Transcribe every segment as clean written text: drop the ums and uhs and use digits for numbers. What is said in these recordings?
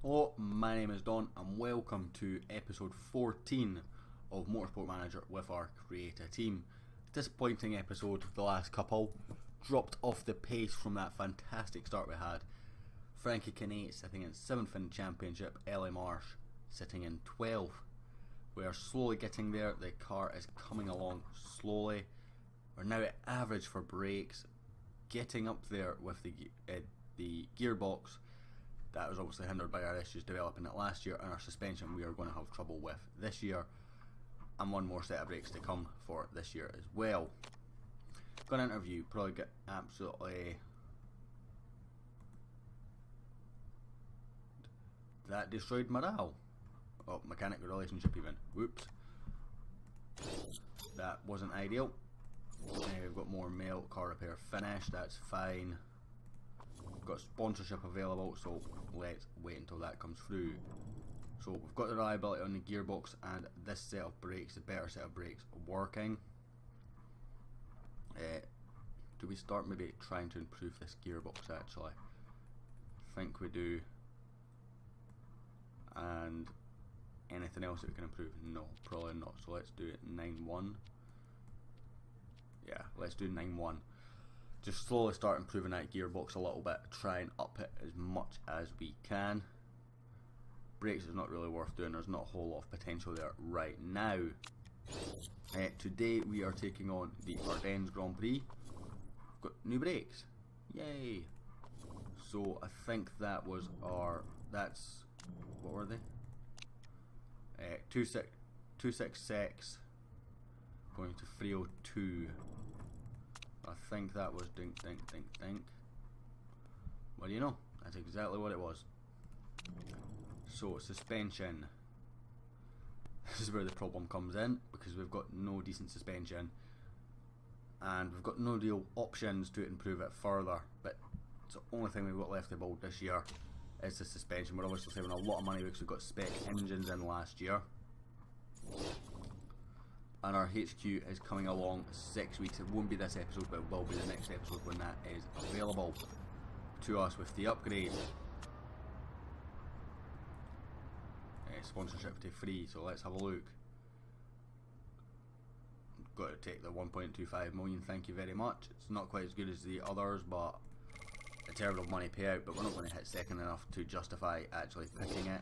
Hello, my name is Don and welcome to episode 14 of Motorsport Manager with our creator team. Disappointing episode, the last couple. Dropped off the pace from that fantastic start we had. Frankie Kane sitting in 7th in the championship, Ellie Marsh sitting in 12th. We are slowly getting there, the car is coming along slowly. We're now at average for brakes, getting up there with the gearbox. That was obviously hindered by our issues developing it last year, and our suspension we are going to have trouble with this year, and one more set of brakes to come for this year as well. Going to interview, probably get absolutely... That destroyed morale. Oh, mechanical relationship even. Whoops. That wasn't ideal. We've got more mail, car repair finished, that's fine. We've got sponsorship available, so let's wait until that comes through. So we've got the reliability on the gearbox and this set of brakes, the better set of brakes, working. Do we start maybe trying to improve this gearbox actually? I think we do. And anything else that we can improve? No, probably not. So let's do it 9.1. Yeah, let's do 9.1. Just slowly start improving that gearbox a little bit, try and up it as much as we can. Brakes is not really worth doing, there's not a whole lot of potential there right now. Today we are taking on the Ardennes Grand Prix. We've got new brakes, yay! So I think that was our, what were they? 266 going to 302. I think that was dink. Well, you know, that's exactly what it was. So, suspension. This is where the problem comes in, because we've got no decent suspension. And we've got no real options to improve it further. But it's the only thing we've got left to build this year is the suspension. We're obviously saving a lot of money because we've got spec engines in last year. And our HQ is coming along 6 weeks. It won't be this episode, but it will be the next episode when that is available to us with the upgrade. Sponsorship to free, so let's have a look. Got to take the 1.25 million, thank you very much. It's not quite as good as the others, but a terrible money payout, but we're not going to hit second enough to justify actually picking it.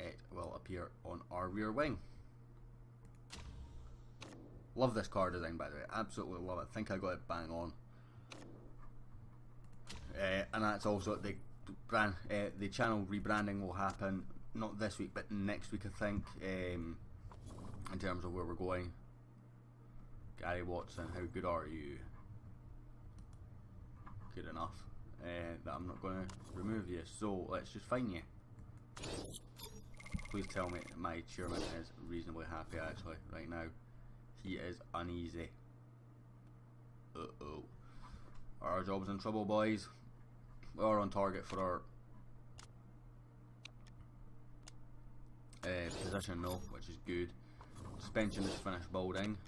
It will appear on our rear wing. Love this car design, by the way, absolutely love it. I think I got it bang on. And that's also the brand, the channel rebranding will happen not this week but next week I think, in terms of where we're going. Gary Watson, how good are you? Good enough that I'm not going to remove you, so let's just find you. Please tell me my chairman is reasonably happy actually right now. He is uneasy. Uh-oh. Our job's in trouble, boys. We are on target for our position though, which is good. Suspension is finished building.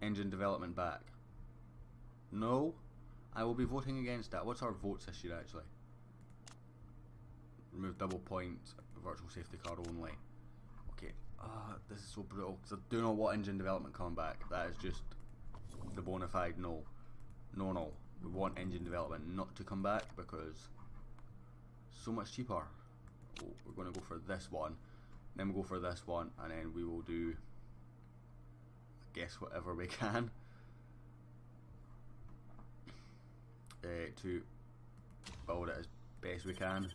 Engine development back. No, I will be voting against that. What's our votes this year actually? Remove double point, virtual safety car only. Okay, this is so brutal because I do not want engine development coming back. That is just the bona fide no. No. We want engine development not to come back because so much cheaper. Oh, we're going to go for this one, then we'll go for this one, and then we will do, I guess, whatever we can to build it as best we can.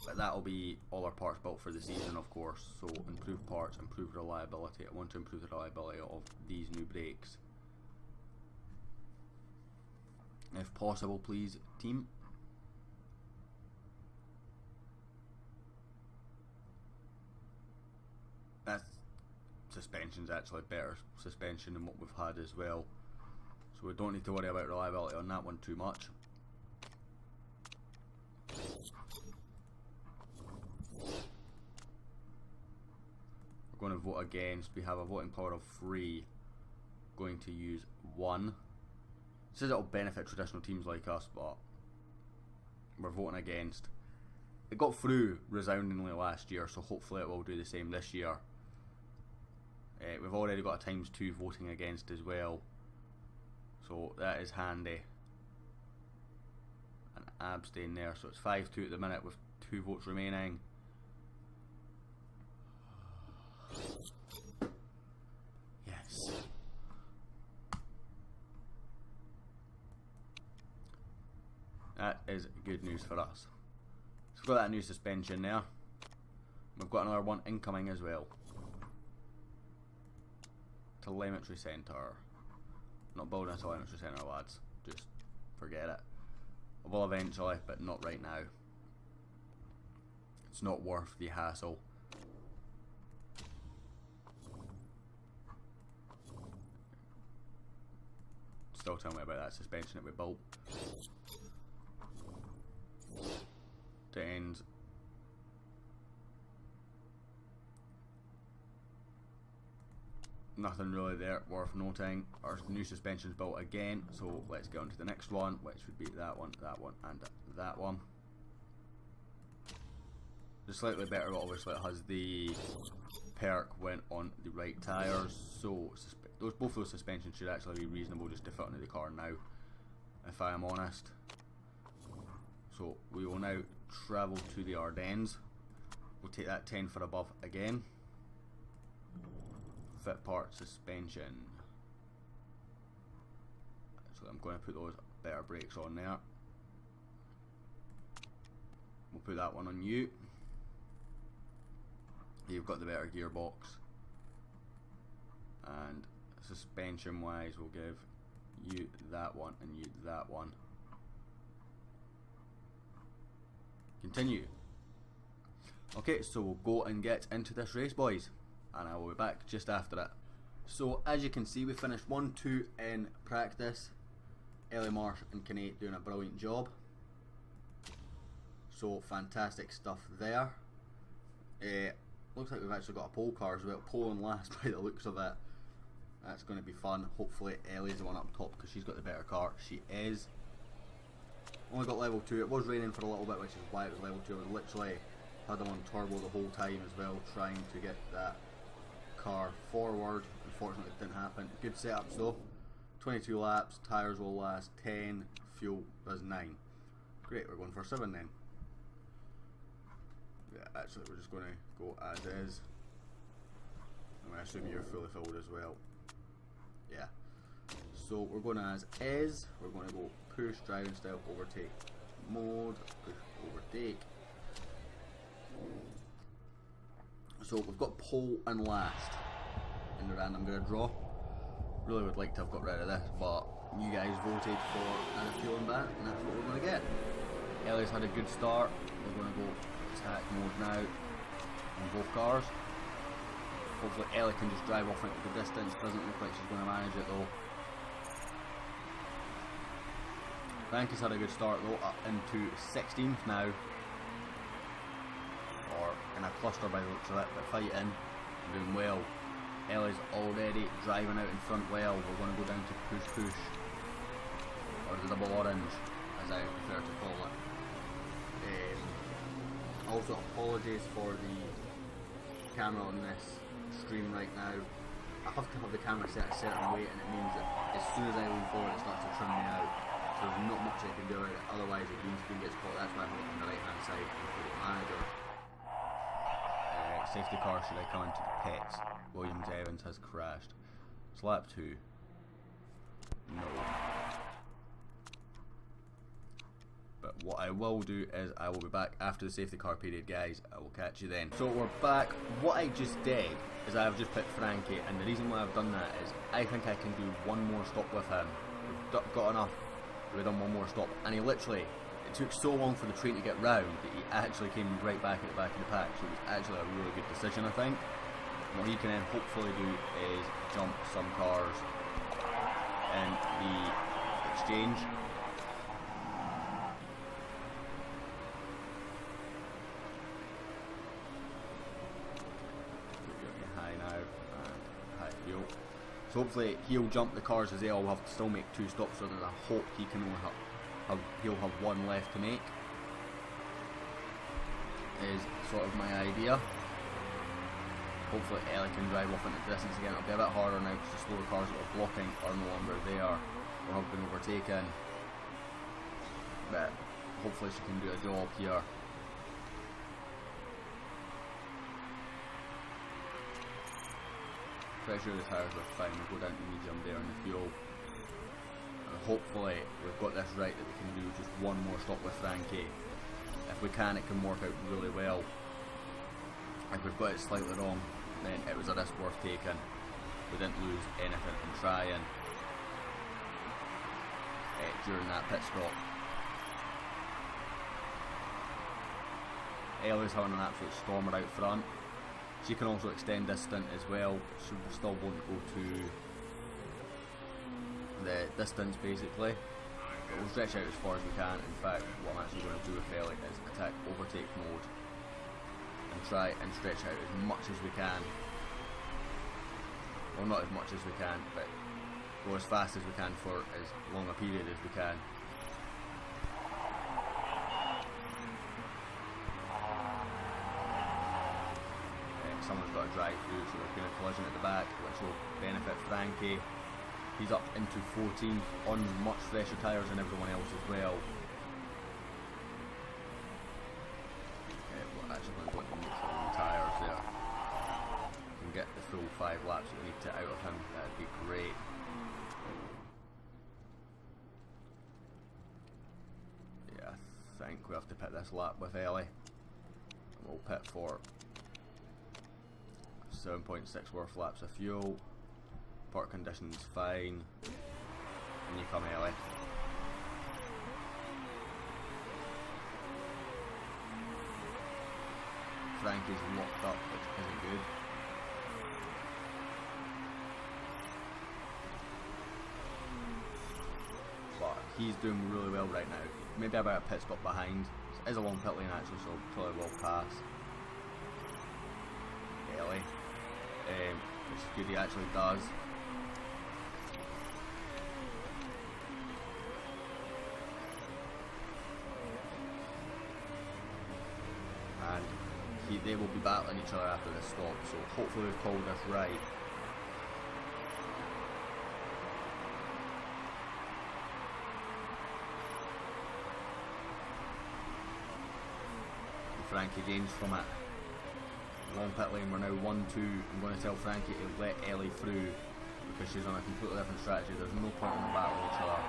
But that'll be all our parts built for the season, of course. So improve parts, improve reliability. I want to improve the reliability of these new brakes, if possible, please, team. That suspension's actually better suspension than what we've had as well, so we don't need to worry about reliability on that one too much. We're going to vote against. We have a voting power of 3. Going to use 1. Says it'll benefit traditional teams like us, but we're voting against. It got through resoundingly last year, so hopefully it will do the same this year. We've already got a ×2 voting against as well, so that is handy. An abstain there, so it's 5-2 at the minute with 2 votes remaining. Yes. That is good news for us. So we've got that new suspension there. We've got another one incoming as well. Telemetry centre. Not building a telemetry centre, lads. Just forget it. I will eventually, but not right now. It's not worth the hassle. Still tell me about that suspension that we built. To end. Nothing really there worth noting. Our new suspension's built again, so let's get on to the next one, which would be that one, and that one. The slightly better, obviously, it has the perk when on the right tyres, so both those suspensions should actually be reasonable just to fit into the car now, if I am honest. So we will now travel to the Ardennes. We'll take that 10 for above again. Fit part suspension. So I'm going to put those better brakes on there. We'll put that one on you. You've got the better gearbox. And suspension wise, we'll give you that one and you that one. Continue. Okay, so we'll go and get into this race, boys, and I will be back just after it. So as you can see, we finished 1-2 in practice. Ellie Marsh and Kinate doing a brilliant job. So fantastic stuff there. Looks like we've actually got a pole car as well, pole and last by the looks of it. That's going to be fun. Hopefully Ellie's the one up top because she's got the better car. She is. Only got level 2. It was raining for a little bit, which is why it was level 2. I was literally had them on turbo the whole time as well, trying to get that car forward. Unfortunately it didn't happen. Good setups though. 22 laps, tyres will last 10, fuel does 9. Great, we're going for 7 then. Yeah, actually we're just going to go as is. I'm going to assume you're fully filled as well. Yeah. So we're going as is. We're going to go push, driving style, overtake mode, push, overtake. So we've got pole and last in the random grid draw. Really would like to have got rid of this, but you guys voted for an appeal and back, and that's what we're going to get. Ellie's had a good start. We're going to go attack mode now on both cars. Hopefully Ellie can just drive off into the distance. Doesn't look like she's going to manage it though. Frank has had a good start though, up into 16th now. Or in a cluster by the looks of it, but fighting, doing well. Ellie's already driving out in front well. We're going to go down to push, or the double orange, as I prefer to call it. Also, apologies for the camera on this stream right now. I have to have the camera set a certain weight, and it means that as soon as I lean forward, it starts to trim me out. So there's not much I can do about it. Otherwise, the green screen gets caught. That's why I have it on the right hand side for the manager. Safety car should I come into the pits. Williams Evans has crashed. It's lap 2. No. But what I will do is I will be back after the safety car period, guys. I will catch you then. So we're back. What I just did is I've just picked Frankie, and the reason why I've done that is I think I can do one more stop with him. We've got enough. We've done one more stop, and he literally, it took so long for the train to get round that he actually came right back at the back of the pack. So it was actually a really good decision, I think. What he can then hopefully do is jump some cars in the exchange. High now and high fuel. So hopefully he'll jump the cars as well. We'll have to still make 2 stops, so there's a hope he can only he'll have 1 left to make. is sort of my idea. Hopefully Ellie can drive off into the distance again. It'll be a bit harder now because the slower cars that are blocking are no longer there. We're not being overtaken. But hopefully she can do a job here. Pressure of the tyres are fine. We'll go down to medium there in the fuel. And hopefully we've got this right that we can do just one more stop with Frankie. If we can, it can work out really well. If we've got it slightly wrong, then it was a risk worth taking. We didn't lose anything in trying during that pit stop. Ellie's having an absolute stormer out front. She can also extend this stint as well, so we still won't go to the distance basically. But we'll stretch out as far as we can. In fact, what I'm actually going to do with Ellie is attack overtake mode and try and stretch out as much as we can. Well, not as much as we can, but go as fast as we can for as long a period as we can. Someone's got to drive through, so there's been a collision at the back, which will benefit Frankie. He's up into 14th on much fresher tyres than everyone else as well. We're actually going to go into neutral on the tyres there. We can get the full 5 laps that we need to out of him, that'd be great. Yeah, I think we have to pit this lap with Ellie. And we'll pit for 7.6 worth laps of fuel. Park conditions fine. And you come Ellie. Frankie's locked up, which isn't good. But he's doing really well right now. Maybe about a pit stop behind. It is a long pit lane actually, so probably will pass Ellie. Which is good, he actually does. And they will be battling each other after this stop, so hopefully we've called this right. And Frankie gains from it. Long pit lane, we're now 1-2. I'm going to tell Frankie to let Ellie through because she's on a completely different strategy. There's no point in them battling each other.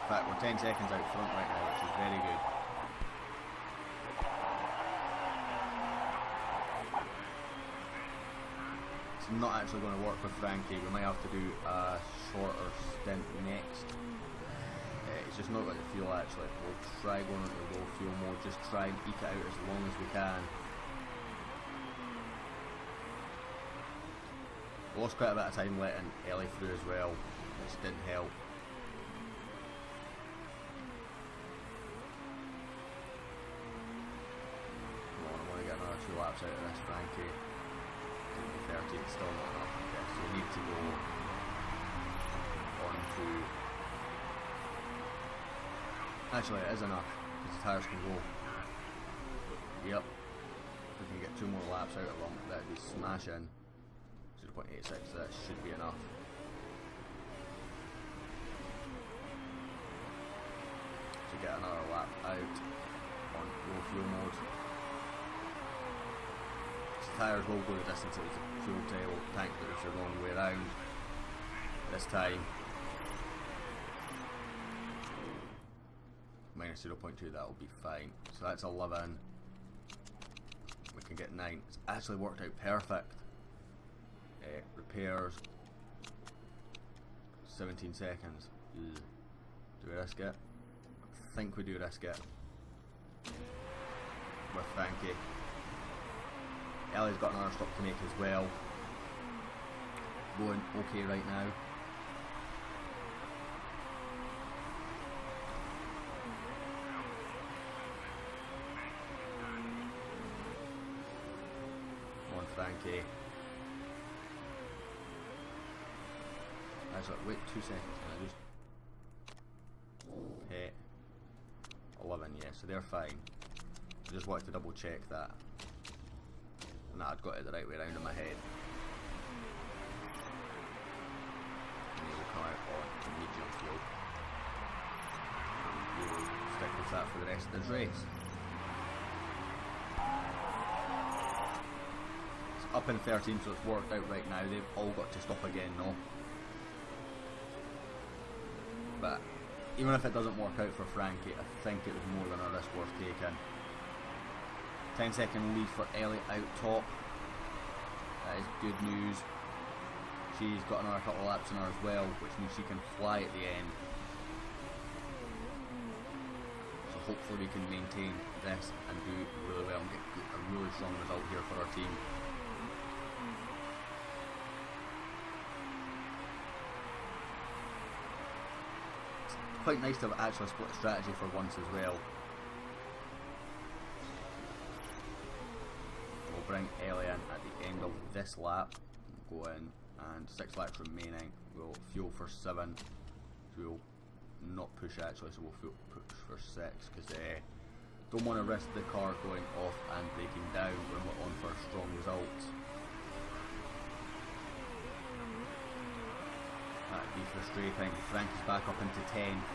In fact, we're 10 seconds out front right now, which is very good. It's not actually going to work with Frankie. We might have to do a shorter stint next. It's just not got the fuel actually. We'll try going into low fuel mode, just try and eke it out as long as we can. We lost quite a bit of time letting Ellie through as well, which didn't help. Come on, I want to get another 2 laps out of this, Frankie. 30, it's still not enough. Okay, so we need to go on to... Actually, it is enough, because the tyres can go. Yep. If we can get 2 more laps out of them, that'd be smashing. 0.86, that should be enough. To get another lap out on low fuel mode. So the tyres will go the distance, it was the fuel tank that was the wrong way around this time. Minus 0.2, that'll be fine. So that's 11. We can get 9. It's actually worked out perfect. Repairs. 17 seconds. Do we risk it? I think we do risk it. With Frankie. Ellie's got another stop to make as well. Going okay right now. Frankie. Actually, wait 2 seconds. Can I just 7, yeah, so they're fine. I just wanted to double check that. Nah, I'd got it the right way around in my head. And they will come out on the medium field. And we will stick with that for the rest of this race. It's up in 13, so it's worked out right now. They've all got to stop again, no? But even if it doesn't work out for Frankie, I think it was more than a risk worth taking. 10-second lead for Ellie out top. That is good news. She's got another couple of laps in her as well, which means she can fly at the end. So hopefully we can maintain this and do really well and get a really strong result here for our team. It's quite nice to have actually split strategy for once as well. We'll bring Ellie in at the end of this lap, go in, and 6 laps remaining. We'll fuel for 7, so we'll not push actually, so we'll push for 6 because don't want to risk the car going off and breaking down when we're on for strong results. That'd be frustrating. Frankie's back up into 10th.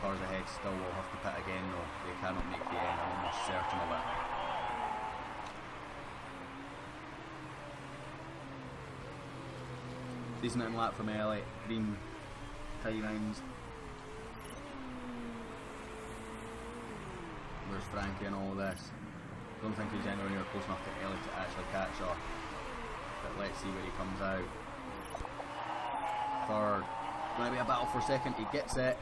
Cars ahead still will have to pit again though. They cannot make the end, I'm almost certain of it. Decent in lap from Ellie, green timings. Where's Frankie and all this? Don't think he's anywhere near close enough to Ellie to actually catch her. But let's see where he comes out. Third. Going to be a battle for second. He gets it.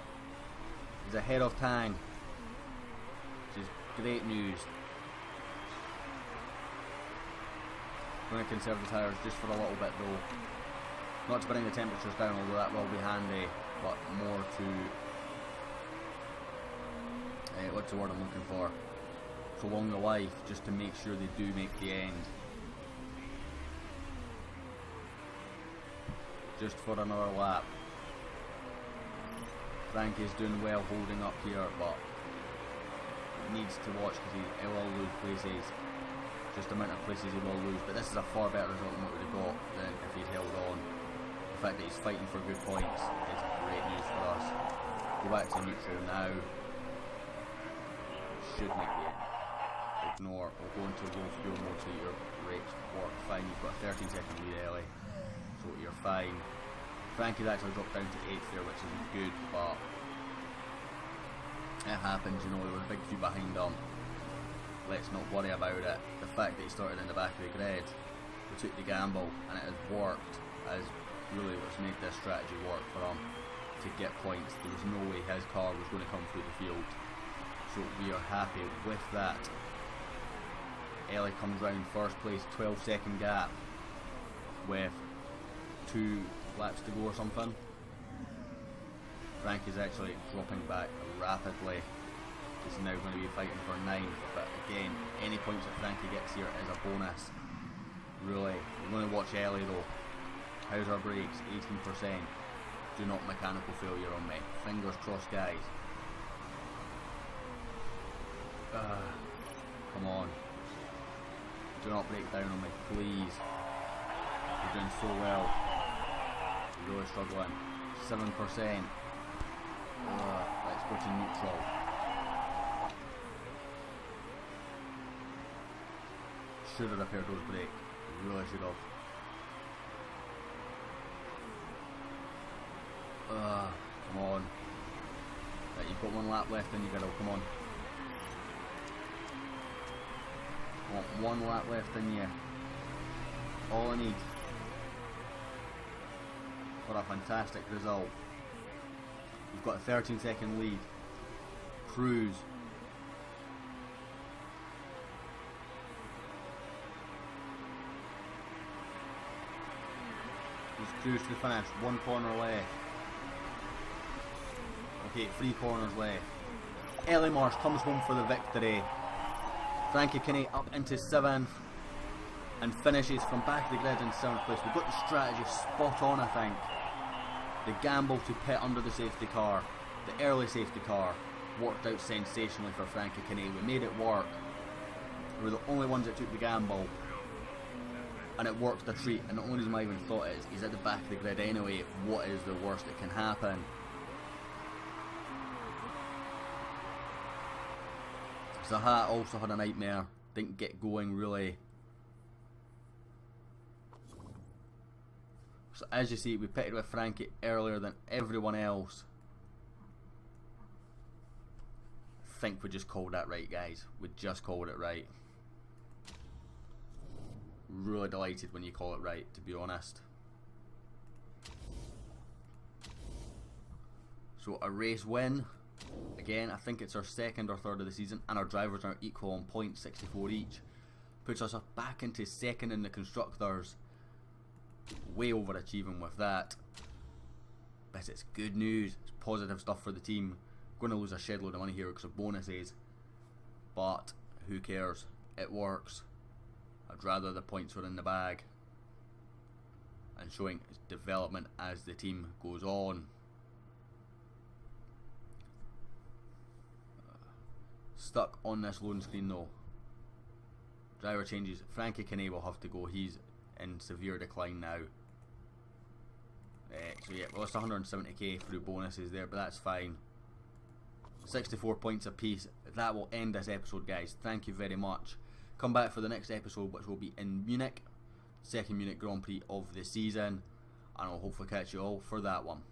He's ahead of Tang. Which is great news. Going to conserve the tyres just for a little bit though. Not to bring the temperatures down, although that will be handy, but more to what's the word I'm looking for? Prolong the life, just to make sure they do make the end. Just for another lap. Frankie's doing well holding up here, but needs to watch because he will lose places. Just the amount of places he will lose, but this is a far better result than what we'd have got than if he'd held on. The fact that he's fighting for good points is great news for us. Go back to neutral now. Should make the end. Ignore. We'll go into low fuel mode so your brakes work fine. You've got a 13-second lead, Ellie, so you're fine. Frankie's actually dropped down to 8th there, which isn't good, but it happens, you know. There was a big few behind him. Let's not worry about it. The fact that he started in the back of the grid, we took the gamble, and it has worked. As really what's made this strategy work for him to get points. There was no way his car was going to come through the field, so we are happy with that. Ellie comes round first place, 12-second gap with 2 laps to go or something. Frankie's actually dropping back rapidly. He's now going to be fighting for 9th, but again, any points that Frankie gets here is a bonus. Really, we're going to watch Ellie though. How's our brakes? 18%. Do not mechanical failure on me. Fingers crossed, guys. Come on. Do not break down on me, please. You're doing so well. You're really struggling. 7%. Let's go to neutral. Should have repaired those brakes. Really should have. Come on. Right, you've got 1 lap left in you, girl. Come on. Want 1 lap left in you. All I need for a fantastic result. You've got a 13-second lead. Cruise. Just cruise to the finish. 1 corner left. Okay, 3 corners left. Ellie Marsh comes home for the victory. Frankie Kinney up into 7th and finishes from back of the grid in 7th place. We've got the strategy spot on, I think. The gamble to pit under the safety car, the early safety car, worked out sensationally for Frankie Kane. We made it work. We were the only ones that took the gamble, and it worked a treat. And the only reason I even thought it is he's at the back of the grid anyway. What is the worst that can happen? Zaha also had a nightmare. Didn't get going really. So as you see, we pitted with Frankie earlier than everyone else. I think we just called that right, guys. We just called it right. Really delighted when you call it right, to be honest. So a race win. Again, I think it's our second or third of the season, and our drivers are equal on points, 64 each. Puts us back into second in the constructors. Way overachieving with that. But it's good news. It's positive stuff for the team. Going to lose a shed load of money here because of bonuses, but who cares? It works. I'd rather the points were in the bag and showing its development as the team goes on. Stuck on this loan screen though. Driver changes. Frankie Kane will have to go. He's in severe decline now. So yeah, we lost 170k through bonuses there, but that's fine. 64 points apiece. That will end this episode, guys. Thank you very much. Come back for the next episode, which will be in Munich, second Munich Grand Prix of the season, and I'll hopefully catch you all for that one.